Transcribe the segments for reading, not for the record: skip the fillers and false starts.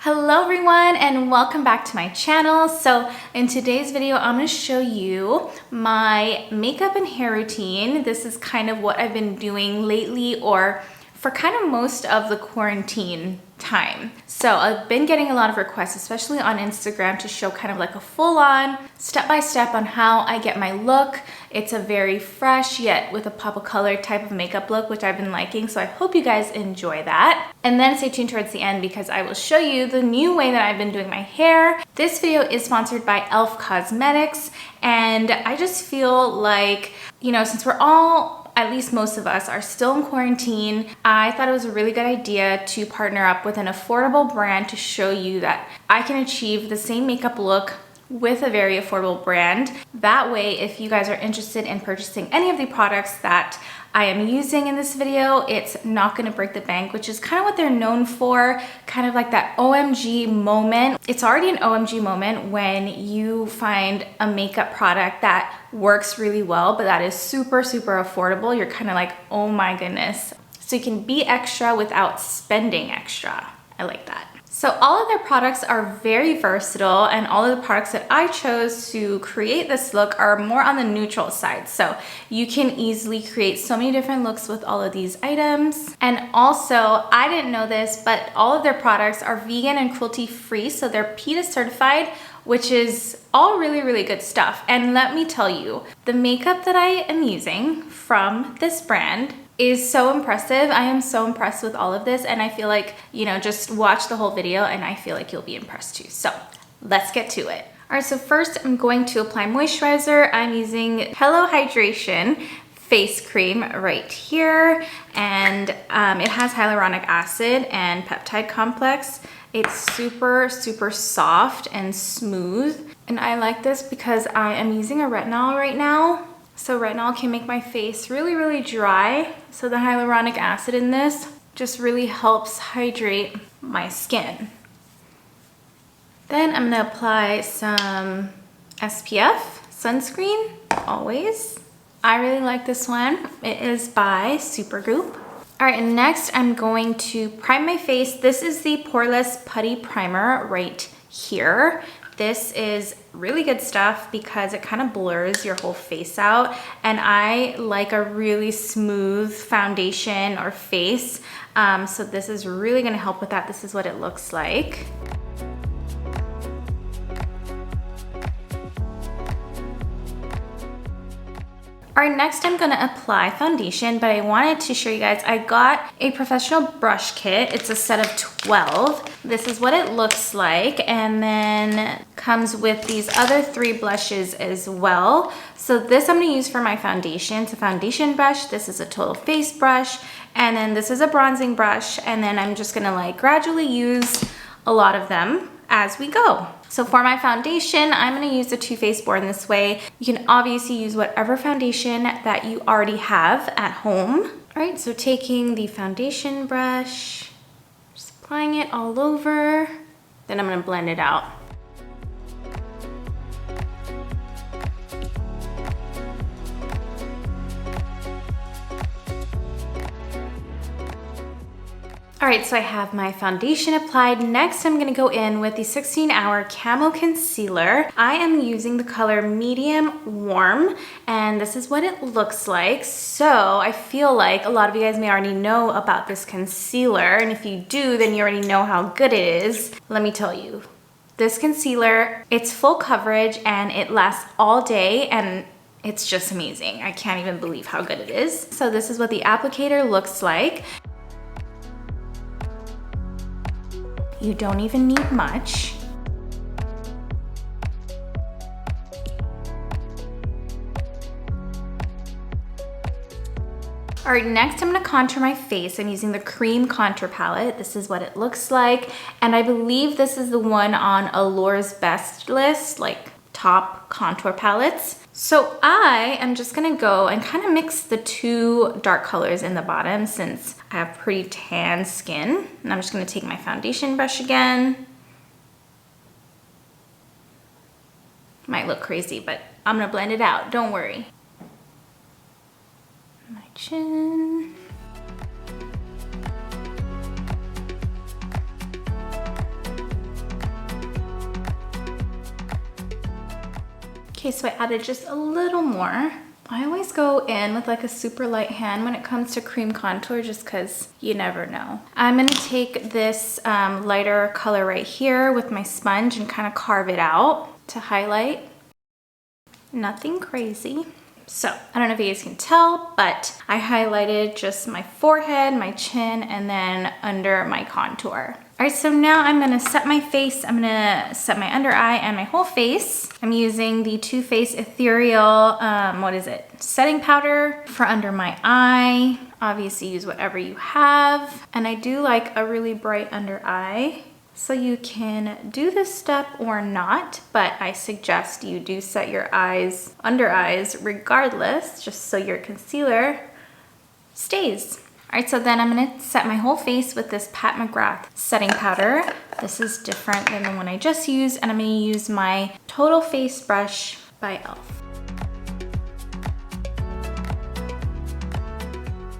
Hello everyone and welcome back to my channel. So in today's video, I'm going to show you my makeup and hair routine. This is kind of what I've been doing lately or for kind of most of the quarantine time. So I've been getting a lot of requests, especially on Instagram, to show kind of like a full-on step-by-step on how I get my look. It's a very fresh yet with a pop of color type of makeup look, which I've been liking. So I hope you guys enjoy that. And then stay tuned towards the end because I will show you the new way that I've been doing my hair. This video is sponsored by e.l.f. Cosmetics. And I just feel like, you know, since we're all, at least most of us, are still in quarantine, I thought it was a really good idea to partner up with an affordable brand to show you that I can achieve the same makeup look with a very affordable brand. That way, if you guys are interested in purchasing any of the products that I am using in this video, it's not gonna break the bank, which is kind of what they're known for, kind of like that OMG moment. It's already an OMG moment when you find a makeup product that works really well, but that is super, super affordable. You're kind of like, oh my goodness. So you can be extra without spending extra. I like that. So all of their products are very versatile, and all of the products that I chose to create this look are more on the neutral side. So you can easily create so many different looks with all of these items. And also, I didn't know this, but all of their products are vegan and cruelty free. So they're PETA certified, which is all really, really good stuff. And let me tell you, the makeup that I am using from this brand is so impressive. I am so impressed with all of this, and I feel like, you know, just watch the whole video and I feel like you'll be impressed too. So let's get to it. All right, so first I'm going to apply moisturizer. I'm using Hello Hydration face cream right here, and it has hyaluronic acid and peptide complex. It's super, super soft and smooth, and I like this because I am using a retinol right now. So retinol can make my face really, really dry. So the hyaluronic acid in this just really helps hydrate my skin. Then I'm gonna apply some SPF sunscreen, always. I really like this one. It is by Supergoop. All right, and next I'm going to prime my face. This is the Poreless Putty Primer right here. This is really good stuff because it kind of blurs your whole face out, and I like a really smooth foundation or face. So this is really gonna help with that. This is what it looks like. All right, next I'm gonna apply foundation, but I wanted to show you guys, I got a professional brush kit. It's a set of 12. This is what it looks like, and then comes with these other 3 blushes as well. So this I'm gonna use for my foundation. It's a foundation brush. This is a total face brush, and then this is a bronzing brush, and then I'm just gonna like gradually use a lot of them as we go. So for my foundation, I'm gonna use the Too Faced Born This Way. You can obviously use whatever foundation that you already have at home. All right, so taking the foundation brush, just applying it all over, then I'm gonna blend it out. All right, so I have my foundation applied. Next, I'm gonna go in with the 16-Hour Camo Concealer. I am using the color Medium Warm, and this is what it looks like. So I feel like a lot of you guys may already know about this concealer, and if you do, then you already know how good it is. Let me tell you, this concealer, it's full coverage and it lasts all day, and it's just amazing. I can't even believe how good it is. So this is what the applicator looks like. You don't even need much. All right, next I'm gonna contour my face. I'm using the Cream Contour Palette. This is what it looks like. And I believe this is the one on Allure's best list, like top contour palettes. So I am just gonna go and kind of mix the 2 dark colors in the bottom since I have pretty tan skin. And I'm just gonna take my foundation brush again. Might look crazy, but I'm gonna blend it out, don't worry. My chin. Okay, so I added just a little more. I always go in with like a super light hand when it comes to cream contour just because you never know. I'm gonna take this lighter color right here with my sponge and kind of carve it out to highlight. Nothing crazy. So I don't know if you guys can tell, but I highlighted just my forehead, my chin, and then under my contour. All right, so now I'm gonna set my face. I'm gonna set my under eye and my whole face. I'm using the Too Faced Ethereal, setting powder for under my eye. Obviously use whatever you have. And I do like a really bright under eye. So you can do this step or not, but I suggest you do set your eyes, under eyes regardless, just so your concealer stays. All right, so then I'm gonna set my whole face with this Pat McGrath setting powder. This is different than the one I just used, and I'm gonna use my Total Face brush by e.l.f.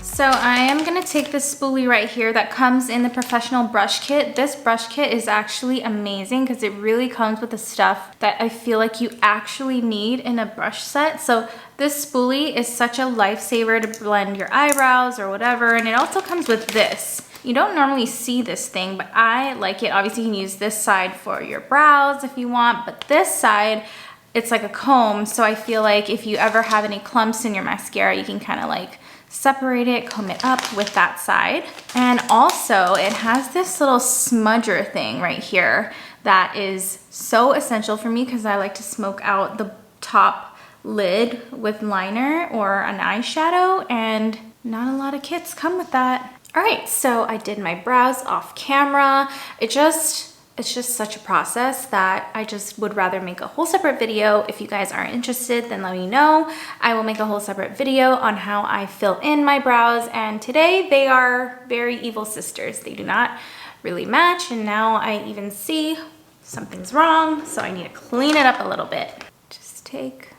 So I am gonna take this spoolie right here that comes in the professional brush kit. This brush kit is actually amazing because it really comes with the stuff that I feel like you actually need in a brush set. So this spoolie is such a lifesaver to blend your eyebrows or whatever, and it also comes with this. You don't normally see this thing, but I like it. Obviously you can use this side for your brows if you want, but this side, it's like a comb, so I feel like if you ever have any clumps in your mascara, you can kind of like separate it, comb it up with that side. And also it has this little smudger thing right here that is so essential for me because I like to smoke out the top lid with liner or an eyeshadow, and not a lot of kits come with that. All right, so I did my brows off camera. It's just such a process that I just would rather make a whole separate video. If you guys are interested, then let me know. I will make a whole separate video on how I fill in my brows, and today they are very evil sisters. They do not really match, and now I even see something's wrong, so I need to clean it up a little bit. Just take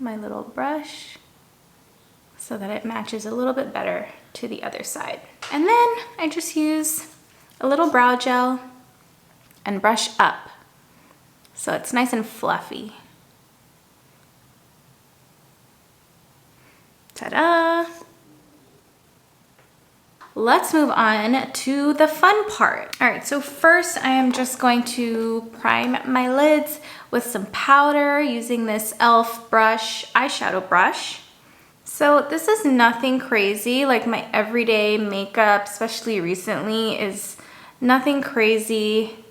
my little brush so that it matches a little bit better to the other side. And then I just use a little brow gel and brush up so it's nice and fluffy. Ta-da! Let's move on to the fun part. All right, so first I am just going to prime my lids with some powder using this e.l.f. brush, eyeshadow brush. So this is nothing crazy, like my everyday makeup, especially recently, is nothing crazy.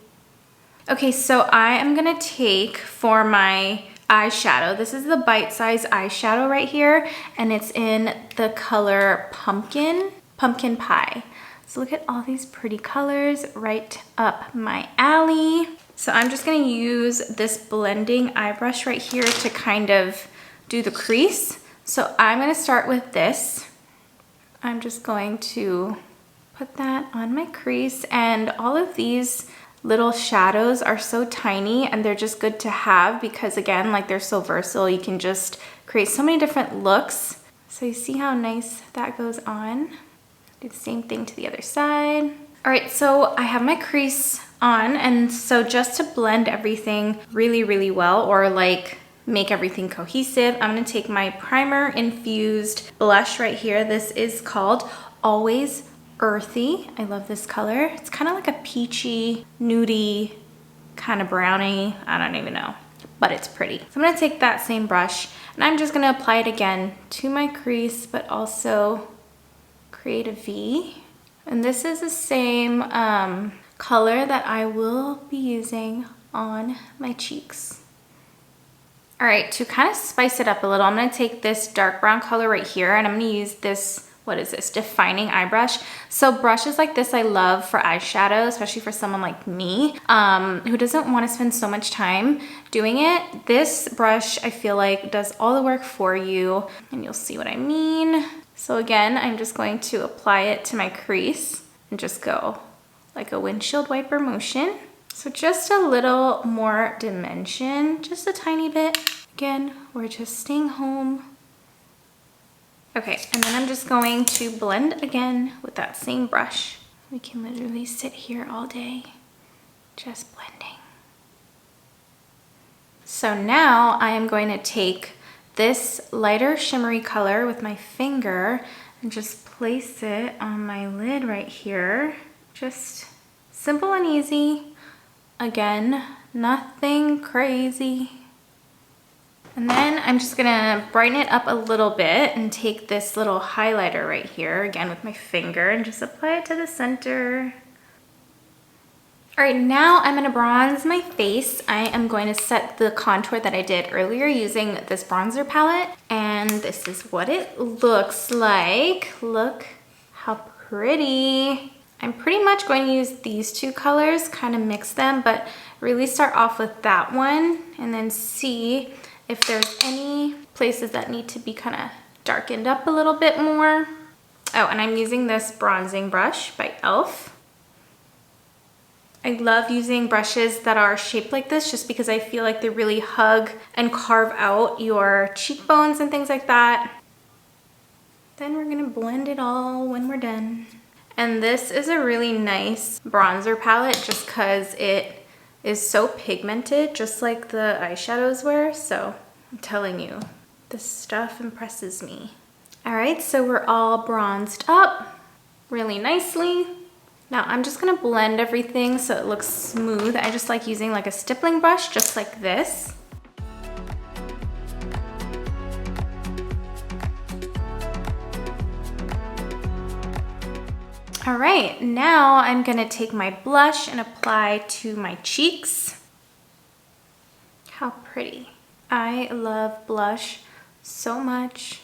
Okay, so I am gonna take for my eyeshadow, this is the Bite Size eyeshadow right here, and it's in the color Pumpkin Pie. So look at all these pretty colors, right up my alley. So I'm just gonna use this blending eye brush right here to kind of do the crease. So I'm gonna start with this. I'm just going to put that on my crease, and all of these little shadows are so tiny and they're just good to have because, again, like, they're so versatile. You can just create so many different looks. So you see how nice that goes on. Do the same thing to the other side. All right, so I have my crease on, and so just to blend everything really, really well, or like make everything cohesive, I'm gonna take my primer infused blush right here. This is called Always Earthy. I love this color. It's kind of like a peachy, nudie, kind of brownie. I don't even know, but it's pretty. So I'm gonna take that same brush and I'm just gonna apply it again to my crease, but also create a V. And this is the same color that I will be using on my cheeks. All right, to kind of spice it up a little, I'm gonna take this dark brown color right here and I'm gonna use this, what is this, defining eye brush. So brushes like this I love for eyeshadow, especially for someone like me who doesn't want to spend so much time doing it. This brush I feel like does all the work for you, and you'll see what I mean. So again, I'm just going to apply it to my crease and just go like a windshield wiper motion. So just a little more dimension, just a tiny bit. Again, we're just staying home. Okay, and then I'm just going to blend again with that same brush. We can literally sit here all day just blending. So now I am going to take this lighter shimmery color with my finger and just place it on my lid right here. Just simple and easy. Again, nothing crazy. And then I'm just gonna brighten it up a little bit and take this little highlighter right here, again with my finger, and just apply it to the center. All right, now I'm gonna bronze my face. I am going to set the contour that I did earlier using this bronzer palette. And this is what it looks like. Look how pretty. I'm pretty much going to use these two colors, kind of mix them, but really start off with that one and then see if there's any places that need to be kind of darkened up a little bit more. Oh, and I'm using this bronzing brush by e.l.f. I love using brushes that are shaped like this just because I feel like they really hug and carve out your cheekbones and things like that. Then we're gonna blend it all when we're done. And this is a really nice bronzer palette just because it is so pigmented, just like the eyeshadows were. So I'm telling you, this stuff impresses me. All right, so we're all bronzed up really nicely. Now I'm just gonna blend everything so it looks smooth. I just like using like a stippling brush, just like this. All right, now I'm gonna take my blush and apply to my cheeks. How pretty. I love blush so much.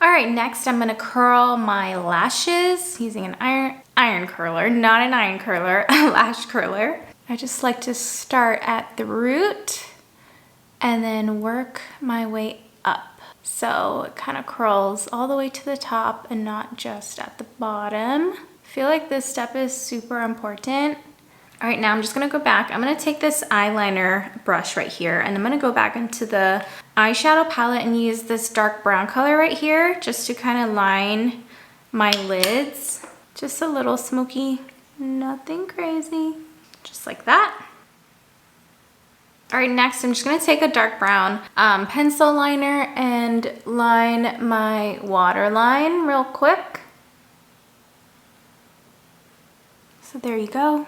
All right, next I'm gonna curl my lashes using an iron curler, not an iron curler, a lash curler. I just like to start at the root and then work my way up. So it kind of curls all the way to the top and not just at the bottom. I feel like this step is super important. All right, now I'm just gonna go back. I'm gonna take this eyeliner brush right here and I'm gonna go back into the eyeshadow palette and use this dark brown color right here just to kind of line my lids. Just a little smoky, nothing crazy, just like that. All right, next I'm just gonna take a dark brown pencil liner and line my waterline real quick. So there you go.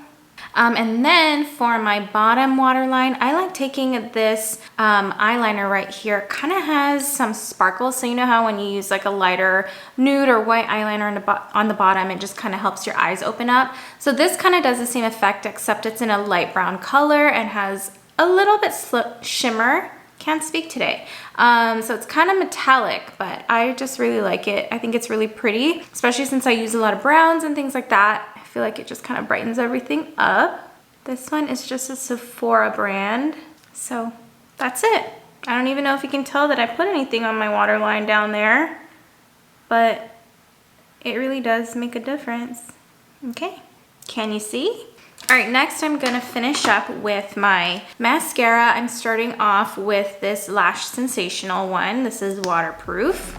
And then for my bottom waterline, I like taking this eyeliner right here. It kind of has some sparkles, so you know how when you use like a lighter nude or white eyeliner on the bottom, it just kind of helps your eyes open up. So this kind of does the same effect, except it's in a light brown color and has a little bit shimmer. Can't speak today. So it's kind of metallic, but I just really like it. I think it's really pretty, especially since I use a lot of browns and things like that. I feel like it just kind of brightens everything up. This one is just a Sephora brand. So that's it. I don't even know if you can tell that I put anything on my waterline down there, but it really does make a difference. Okay, can you see? All right, next I'm gonna finish up with my mascara. I'm starting off with this Lash Sensational one. This is waterproof.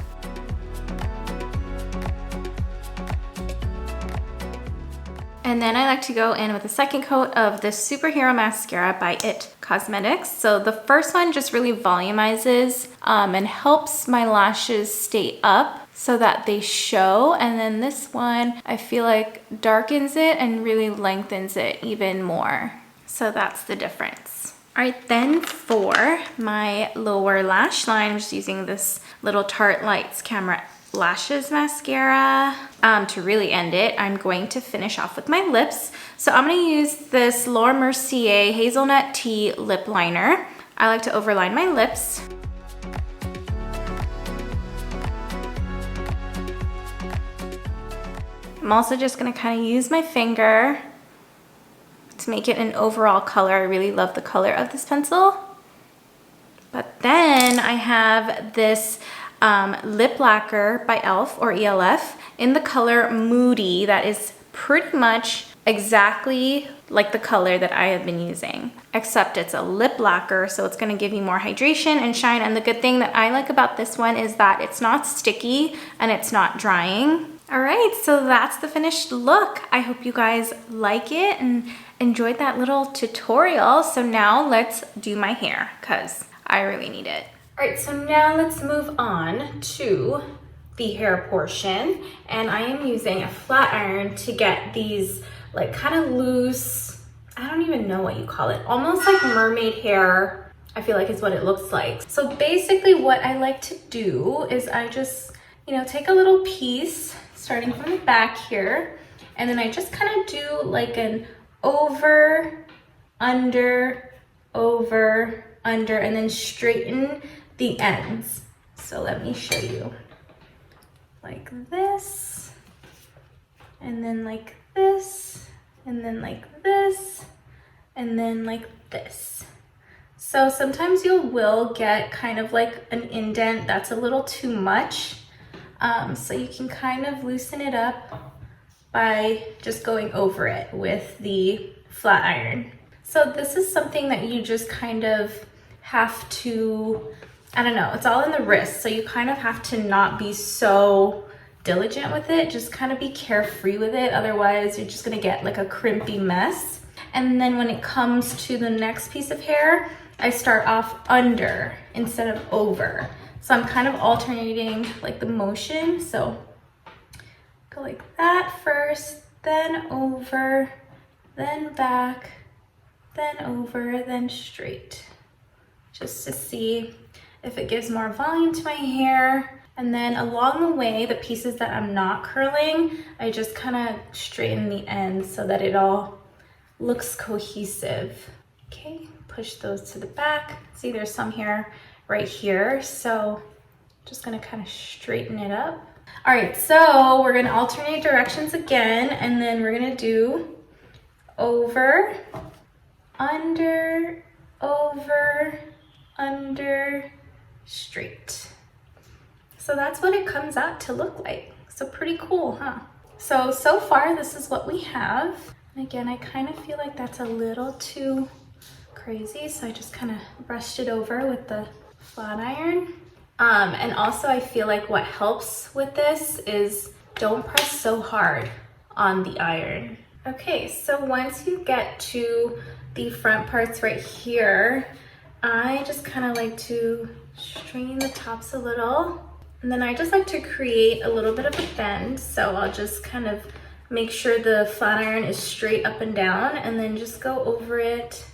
And then I like to go in with a second coat of this Superhero Mascara by IT Cosmetics. So the first one just really volumizes and helps my lashes stay up so that they show. And then this one, I feel like darkens it and really lengthens it even more. So that's the difference. All right, then for my lower lash line, I'm just using this little Tarte Lights Camera Lashes mascara. To really end it, I'm going to finish off with my lips. So I'm gonna use this Laura Mercier Hazelnut Tea Lip Liner. I like to overline my lips. I'm also just gonna kind of use my finger to make it an overall color. I really love the color of this pencil. But then I have this lip lacquer by e.l.f. or ELF in the color Moody that is pretty much exactly like the color that I have been using, except it's a lip lacquer, so it's gonna give you more hydration and shine. And the good thing that I like about this one is that it's not sticky and it's not drying. All right, so that's the finished look. I hope you guys like it and enjoyed that little tutorial. So now let's do my hair because I really need it. All right, so now let's move on to the hair portion. And I am using a flat iron to get these like kind of loose, I don't even know what you call it, almost like mermaid hair, I feel like is what it looks like. So basically what I like to do is I just, you know, take a little piece starting from the back here, and then I just kind of do like an over, under, over, under, and then straighten the ends. So let me show you. Like this, and then like this, and then like this, and then like this. So sometimes you will get kind of like an indent that's a little too much. So you can kind of loosen it up by just going over it with the flat iron. So this is something that you just kind of have to, I don't know, it's all in the wrist. So you kind of have to not be so diligent with it, just kind of be carefree with it. Otherwise you're just gonna get like a crimpy mess. And then when it comes to the next piece of hair, I start off under instead of over. So I'm kind of alternating like the motion. So go like that first, then over, then back, then over, then straight. Just to see if it gives more volume to my hair. And then along the way, the pieces that I'm not curling, I just kind of straighten the ends so that it all looks cohesive. Okay, push those to the back. See, there's some hair right here, so just gonna kind of straighten it up. All right, so we're gonna alternate directions again, and then we're gonna do over, under, over, under, straight. So that's what it comes out to look like. So pretty cool, huh? So far this is what we have. And again, I kind of feel like that's a little too crazy, so I just kind of brushed it over with the flat iron. And also I feel like what helps with this is don't press so hard on the iron. Okay, so once you get to the front parts right here, I just kind of like to straighten the tops a little. And then I just like to create a little bit of a bend. So I'll just kind of make sure the flat iron is straight up and down, and then just go over it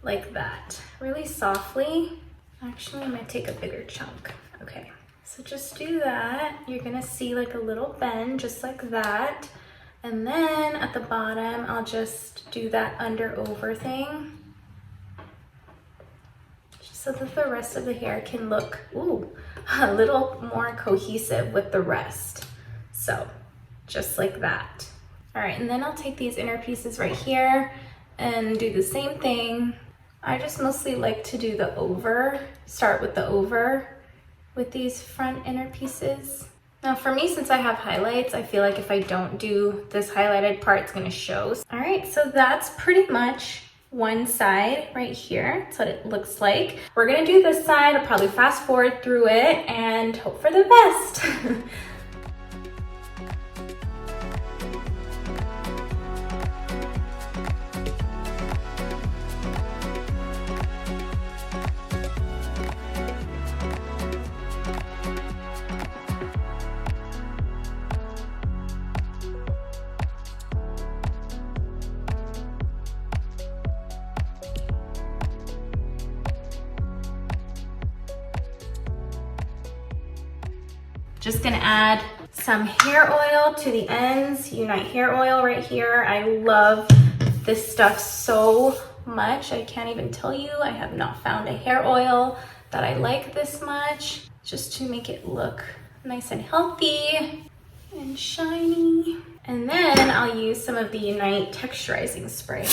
like that, really softly. Actually, I'm gonna take a bigger chunk. Okay, so just do that. You're gonna see like a little bend just like that. And then at the bottom, I'll just do that under over thing, just so that the rest of the hair can look, ooh, a little more cohesive with the rest. So just like that. All right, and then I'll take these inner pieces right here and do the same thing. I just mostly like to do the over, start with the over with these front inner pieces. Now for me, since I have highlights, I feel like if I don't do this highlighted part, it's gonna show. All right, so that's pretty much one side right here. That's what it looks like. We're gonna do this side. I'll probably fast forward through it and hope for the best. Just gonna add some hair oil to the ends. Unite hair oil right here. I love this stuff so much. I can't even tell you. I have not found a hair oil that I like this much, just to make it look nice and healthy and shiny. And then I'll use some of the Unite texturizing spray.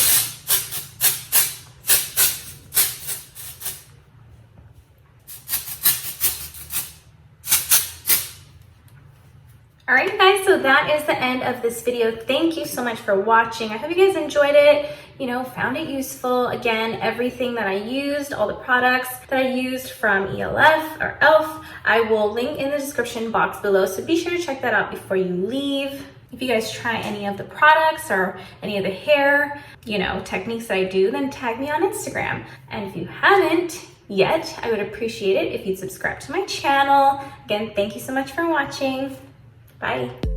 All right, guys, so that is the end of this video. Thank you so much for watching. I hope you guys enjoyed it, you know, found it useful. Again, everything that I used, all the products that I used from ELF or ELF, I will link in the description box below. So be sure to check that out before you leave. If you guys try any of the products or any of the hair, you know, techniques that I do, then tag me on Instagram. And if you haven't yet, I would appreciate it if you'd subscribe to my channel. Again, thank you so much for watching. Bye.